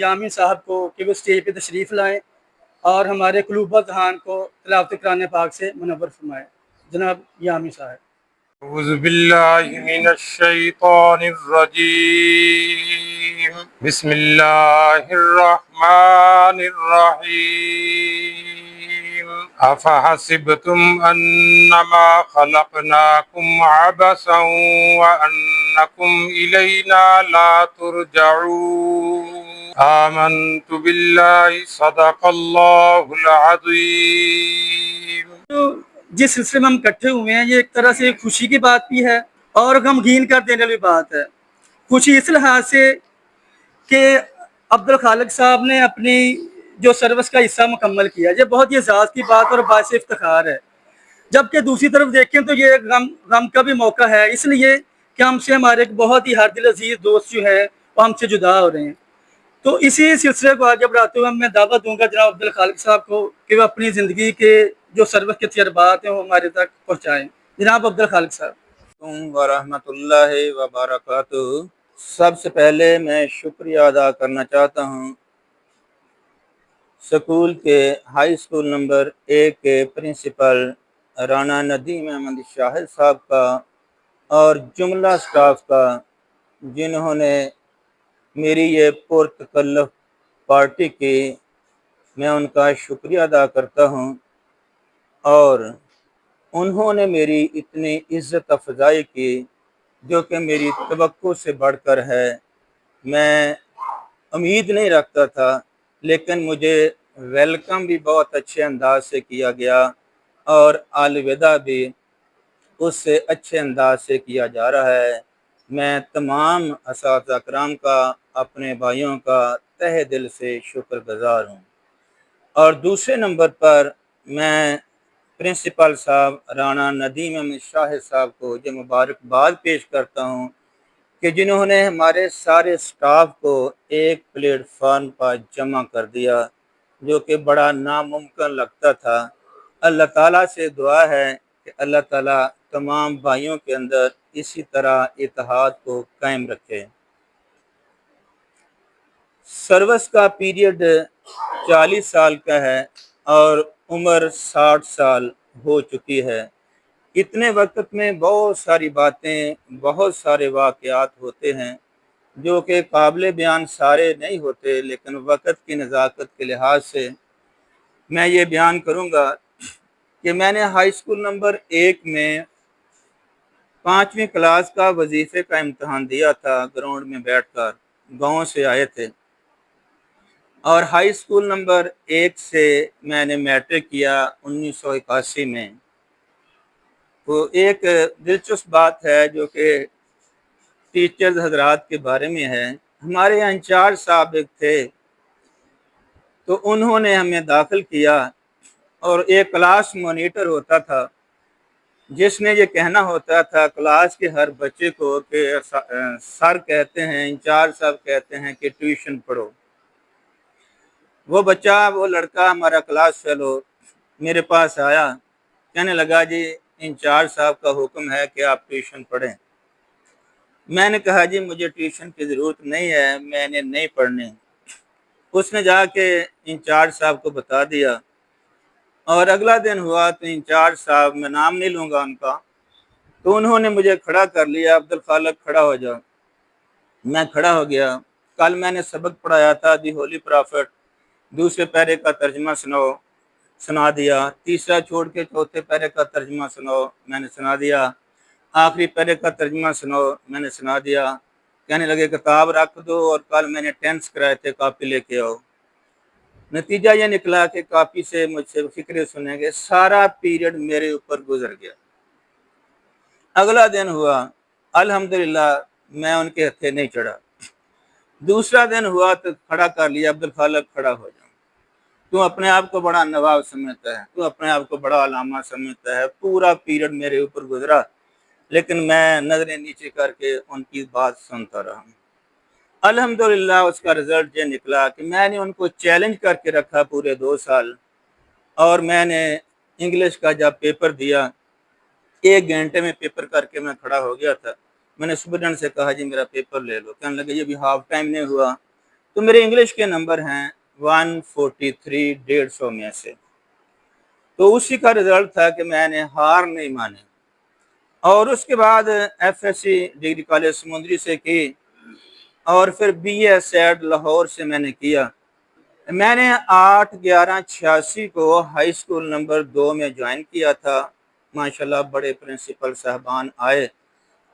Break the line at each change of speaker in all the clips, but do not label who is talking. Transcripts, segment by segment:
یامین صاحب کو کہ وہ اسٹیج پہ تشریف لائیں اور ہمارے قلوب و ذہان کو تلاوت قرآن پاک سے منور فرمائیں۔ جناب یامین صاحب۔
اعوذ باللہ من الشیطان الرجیم، بسم اللہ الرحمن الرحیم۔ افحسبتم انما خلقناکم عبثا وانکم الینا لا ترجعون۔ آمنت باللہ صدق اللہ العظیم۔
تو جس سلسلے میں ہم اکٹھے ہوئے ہیں یہ ایک طرح سے خوشی کی بات بھی ہے اور غمگین کر دینے والی بات ہے۔ خوشی اس لحاظ سے کہ عبدالخالق صاحب نے اپنی جو سروس کا حصہ مکمل کیا، یہ بہت ہی اعزاز کی بات اور باعث افتخار ہے۔ جبکہ دوسری طرف دیکھیں تو یہ غم کا بھی موقع ہے، اس لیے کہ ہم سے ہمارے ایک بہت ہی ہردل عزیز دوست جو ہے وہ ہم سے جدا ہو رہے ہیں۔ تو اسی سلسلے کو آگے بڑھاتے ہوئے میں دعوت دوں گا جناب عبدالخالق صاحب کو کہ وہ اپنی زندگی کے جو سروس کے تجربات ہیں وہ ہمارے تک پہنچائیں۔ جناب عبدالخالق صاحب۔
ورحمۃ اللہ وبرکاتہ۔ سب سے پہلے میں شکریہ ادا کرنا چاہتا ہوں سکول کے ہائی سکول نمبر 1 کے پرنسپل رانا ندیم احمد شاہد صاحب کا اور جملہ سٹاف کا، جنہوں نے میری یہ پرتکلف پارٹی کی۔ میں ان کا شکریہ ادا کرتا ہوں اور انہوں نے میری اتنی عزت افزائی کی جو کہ میری توقع سے بڑھ کر ہے۔ میں امید نہیں رکھتا تھا، لیکن مجھے ویلکم بھی بہت اچھے انداز سے کیا گیا اور الوداع بھی اس سے اچھے انداز سے کیا جا رہا ہے۔ میں تمام اساتذہ کرام کا، اپنے بھائیوں کا تہہ دل سے شکر گزار ہوں۔ اور دوسرے نمبر پر میں پرنسپل صاحب رانا ندیم احمد شاہد صاحب کو یہ مبارکباد پیش کرتا ہوں کہ جنہوں نے ہمارے سارے سٹاف کو ایک پلیٹ فارم پر جمع کر دیا، جو کہ بڑا ناممکن لگتا تھا۔ اللہ تعالیٰ سے دعا ہے کہ اللہ تعالیٰ تمام بھائیوں کے اندر اسی طرح اتحاد کو قائم رکھے۔ سروس کا پیریڈ 40 سال کا ہے اور عمر 60 سال ہو چکی ہے۔ اتنے وقت میں بہت ساری باتیں، بہت سارے واقعات ہوتے ہیں جو کہ قابل بیان سارے نہیں ہوتے، لیکن وقت کی نزاکت کے لحاظ سے میں یہ بیان کروں گا کہ میں نے ہائی سکول نمبر 1 میں 5ویں کلاس کا وظیفے کا امتحان دیا تھا، گراؤنڈ میں بیٹھ کر، گاؤں سے آئے تھے۔ اور ہائی سکول نمبر 1 سے میں نے میٹرک کیا 1981 میں۔ تو ایک دلچسپ بات ہے جو کہ ٹیچرز حضرات کے بارے میں ہے۔ ہمارے یہاں انچارج صاحب ایک تھے، تو انہوں نے ہمیں داخل کیا اور ایک کلاس مانیٹر ہوتا تھا جس نے یہ کہنا ہوتا تھا کلاس کے ہر بچے کو کہ سر کہتے ہیں، انچارج صاحب کہتے ہیں کہ ٹیوشن پڑھو۔ وہ بچہ، وہ لڑکا، ہمارا کلاس فیلو میرے پاس آیا، کہنے لگا جی انچارج صاحب کا حکم ہے کہ آپ ٹیوشن پڑھیں۔ میں نے کہا جی مجھے ٹیوشن کی ضرورت نہیں ہے، میں نے نہیں پڑھنی۔ اس نے جا کے انچارج صاحب کو بتا دیا اور اگلا دن ہوا تو انچارج صاحب، میں نام نہیں لوں گا ان کا، تو انہوں نے مجھے کھڑا کر لیا، عبدالخالق کھڑا ہو جاؤ۔ میں کھڑا ہو گیا۔ کل میں نے سبق پڑھایا تھا دی ہولی پرافٹ، دوسرے پیرے کا ترجمہ سنا دیا، تیسرا چھوڑ کے چوتھے پیرے کا ترجمہ سناؤ، میں نے سنا دیا، آخری پیرے کا ترجمہ سناؤ، میں نے سنا دیا۔ کہنے لگے کتاب رکھ دو اور کل میں نے ٹینس کرائے تھے، کاپی لے کے آؤ۔ نتیجہ یہ نکلا کہ کاپی سے مجھ سے فکرے سنیں گے، سارا پیریڈ میرے اوپر گزر گیا۔ اگلا دن ہوا، الحمدللہ میں ان کے ہتھے نہیں چڑھا۔ دوسرا دن ہوا تو کھڑا کر لیا، عبدالخالق کھڑا ہو جاؤ، تو اپنے آپ کو بڑا نواب سمجھتا ہے، تو اپنے آپ کو بڑا علامہ سمجھتا ہے۔ پورا پیریڈ میرے اوپر گزرا، لیکن میں نظریں نیچے کر کے ان کی بات سنتا رہا۔ الحمدللہ اس کا رزلٹ یہ نکلا کہ میں نے ان کو چیلنج کر کے رکھا پورے 2 سال، اور میں نے انگلش کا جب پیپر دیا 1 گھنٹے میں پیپر کر کے میں کھڑا ہو گیا تھا۔ میں نے اسٹوڈنٹ سے کہا جی میرا پیپر لے لو، کہنے لگے یہ بھی ہاف ٹائم نہیں ہوا، تو میرے انگلش کے نمبر ہیں 143 150 میں سے، تو اسی کا رزلٹ تھا کہ میں نے ہار نہیں مانی، اور اس کے بعد F S C degree college Samundri سے کی، اور پھر بی اے سیڈ لاہور سے میں نے کیا۔ میں نے 8/11/86 کو ہائی اسکول نمبر 2 میں جوائن کیا تھا، ماشاءاللہ بڑے پرنسپل صاحبان آئے،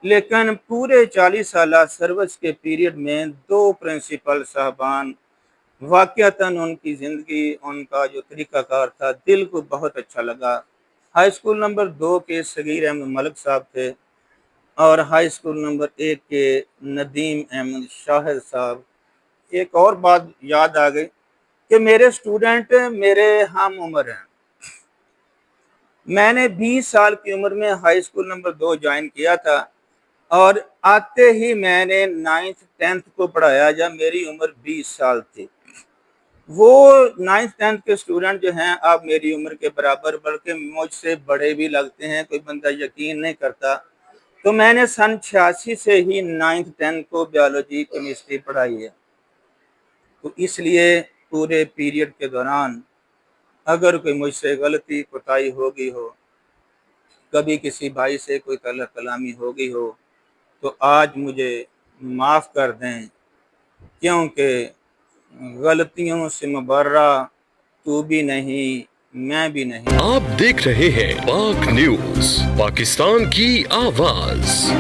لیکن پورے 40 سالہ سروس کے پیریڈ میں 2 پرنسپل صاحبان واقعتاً ان کی زندگی، ان کا جو طریقہ کار تھا دل کو بہت اچھا لگا۔ ہائی اسکول نمبر 2 کے صغیر احمد ملک صاحب تھے، اور ہائی اسکول نمبر 1 کے ندیم احمد شاہد صاحب۔ ایک اور بات یاد آ گئی کہ میرے سٹوڈنٹ میرے ہم عمر ہیں، میں نے 20 سال کی عمر میں ہائی اسکول نمبر 2 جوائن کیا تھا، اور آتے ہی میں نے 9th 10th کو پڑھایا جب میری عمر 20 سال تھی۔ وہ 9th 10th کے سٹوڈنٹ جو ہیں آپ میری عمر کے برابر، بلکہ مجھ سے بڑے بھی لگتے ہیں، کوئی بندہ یقین نہیں کرتا۔ تو میں نے سن 86 سے ہی 9th 10th کو بیالوجی کیمسٹری پڑھائی ہے، تو اس لیے پورے پیریڈ کے دوران اگر کوئی مجھ سے غلطی کوتاہی ہوگی ہو، کبھی کسی بھائی سے کوئی طلب کلامی ہوگی ہو، تو آج مجھے معاف کر دیں، کیونکہ غلطیوں سے مبرہ تو بھی نہیں، میں بھی نہیں۔
آپ دیکھ رہے ہیں پاک نیوز، پاکستان کی آواز۔